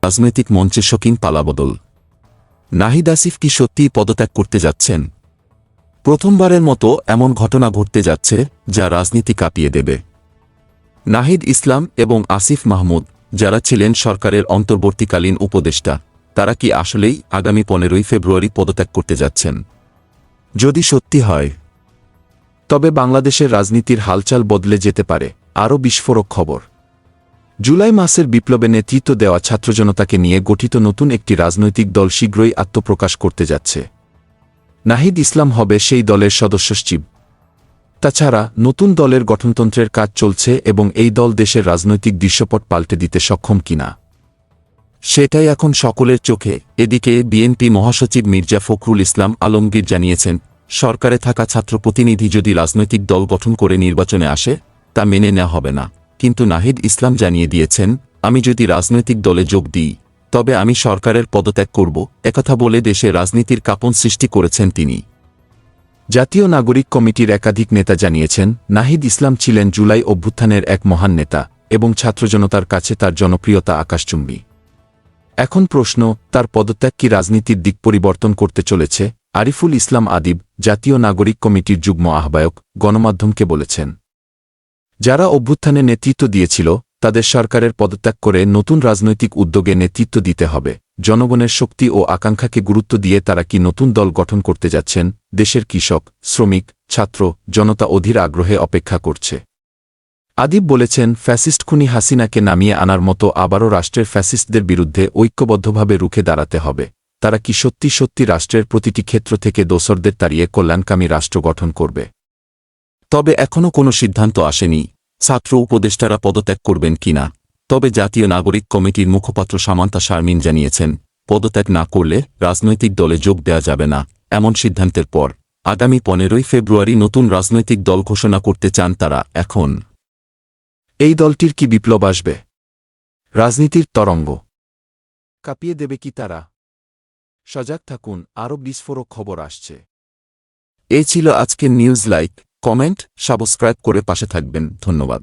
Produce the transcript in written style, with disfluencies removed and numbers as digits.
রাজনৈতিক মঞ্চে শৌখিন পালাবদল। নাহিদ আসিফ কি সত্যিই পদত্যাগ করতে যাচ্ছেন? প্রথমবারের মতো এমন ঘটনা ঘটতে যাচ্ছে যা রাজনীতি কাঁপিয়ে দেবে। নাহিদ ইসলাম এবং আসিফ মাহমুদ, যারা ছিলেন সরকারের অন্তর্বর্তীকালীন উপদেষ্টা, তারা কি আসলেই আগামী 15ই ফেব্রুয়ারি পদত্যাগ করতে যাচ্ছেন? যদি সত্যি হয়, তবে বাংলাদেশের রাজনীতির হালচাল বদলে যেতে পারে। আরও বিস্ফোরক খবর। জুলাই মাসের বিপ্লবে নেতৃত্ব দেওয়া ছাত্রজনতাকে নিয়ে গঠিত নতুন একটি রাজনৈতিক দল শীঘ্রই আত্মপ্রকাশ করতে যাচ্ছে। নাহিদ ইসলাম হবে সেই দলের সদস্য সচিব। তাছাড়া নতুন দলের গঠনতন্ত্রের কাজ চলছে এবং এই দল দেশের রাজনৈতিক দৃশ্যপট পাল্টে দিতে সক্ষম কিনা, সেটাই এখন সকলের চোখে। এদিকে বিএনপি মহাসচিব মির্জা ফখরুল ইসলাম আলমগীর জানিয়েছেন, সরকারে থাকা ছাত্র প্রতিনিধি যদি রাজনৈতিক দল গঠন করে নির্বাচনে আসে, তা মেনে নেওয়া হবে না। কিন্তু নাহিদ ইসলাম জানিয়ে দিয়েছেন, আমি যদি রাজনৈতিক দলে যোগ দিই, তবে আমি সরকারের পদত্যাগ করব। একথা বলে দেশে রাজনীতির কাঁপন সৃষ্টি করেছেন তিনি। জাতীয় নাগরিক কমিটির একাধিক নেতা জানিয়েছেন, নাহিদ ইসলাম ছিলেন জুলাই অভ্যুত্থানের এক মহান নেতা এবং ছাত্রজনতার কাছে তার জনপ্রিয়তা আকাশচুম্বী। এখন প্রশ্ন, তার পদত্যাগ কি রাজনীতির দিক পরিবর্তন করতে চলেছে? আরিফুল ইসলাম আদিব, জাতীয় নাগরিক কমিটির যুগ্ম আহ্বায়ক, গণমাধ্যমকে বলেছেন, যারা অভ্যুত্থানে নেতৃত্ব দিয়েছিল তাদের সরকারের পদত্যাগ করে নতুন রাজনৈতিক উদ্যোগে নেতৃত্ব দিতে হবে। জনগণের শক্তি ও আকাঙ্ক্ষাকে গুরুত্ব দিয়ে তারা কি নতুন দল গঠন করতে যাচ্ছেন? দেশের কৃষক, শ্রমিক, ছাত্র জনতা অধীর আগ্রহে অপেক্ষা করছে। আদিব বলেছেন, ফ্যাসিস্ট খুনি হাসিনাকে নামিয়ে আনার মতো আবারও রাষ্ট্রের ফ্যাসিস্টদের বিরুদ্ধে ঐক্যবদ্ধভাবে রুখে দাঁড়াতে হবে। তারা কি সত্যি সত্যি রাষ্ট্রের প্রতিটি ক্ষেত্র থেকে দোসরদের তাড়িয়ে কল্যাণকামী রাষ্ট্র গঠন করবে? তবে এখনও কোনো সিদ্ধান্ত আসেনি ছাত্র উপদেষ্টারা পদত্যাগ করবেন কিনা। তবে জাতীয় নাগরিক কমিটির মুখপাত্র সামান্তা শারমিন জানিয়েছেন, পদত্যাগ না করলে রাজনৈতিক দলে যোগ দেয়া যাবে না। এমন সিদ্ধান্তের পর আগামী 15ই ফেব্রুয়ারি নতুন রাজনৈতিক দল ঘোষণা করতে চান তারা। এখন এই দলটির কি বিপ্লব আসবে? রাজনীতির তরঙ্গ কাঁপিয়ে দেবে কি তারা? সজাগ থাকুন, আরও বিস্ফোরক খবর আসছে। এই ছিল আজকের নিউজ। লাইক, কমেন্ট, সাবস্ক্রাইব করে পাশে থাকবেন। ধন্যবাদ।